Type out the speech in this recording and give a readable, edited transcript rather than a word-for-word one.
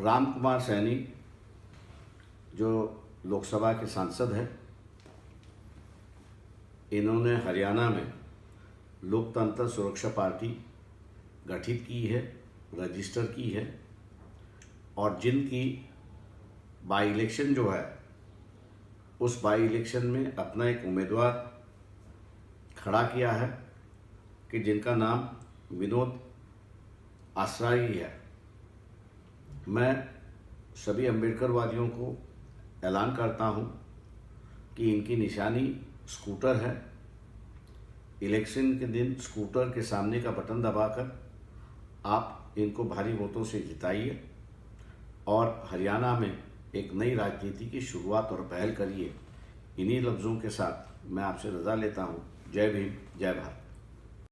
राम कुमार सैनी जो लोकसभा के सांसद हैं, इन्होंने हरियाणा में लोकतंत्र सुरक्षा पार्टी गठित की है, रजिस्टर की है और जिनकी बाई इलेक्शन जो है उस बाई इलेक्शन में अपना एक उम्मीदवार खड़ा किया है कि जिनका नाम विनोद आसराई है। मैं सभी अम्बेडकरवादियों को ऐलान करता हूं कि इनकी निशानी स्कूटर है। इलेक्शन के दिन स्कूटर के सामने का बटन दबाकर आप इनको भारी वोटों से जिताइए और हरियाणा में एक नई राजनीति की शुरुआत और पहल करिए। इन्हीं लफ्ज़ों के साथ मैं आपसे रज़ा लेता हूँ। जय भीम, जय भारत।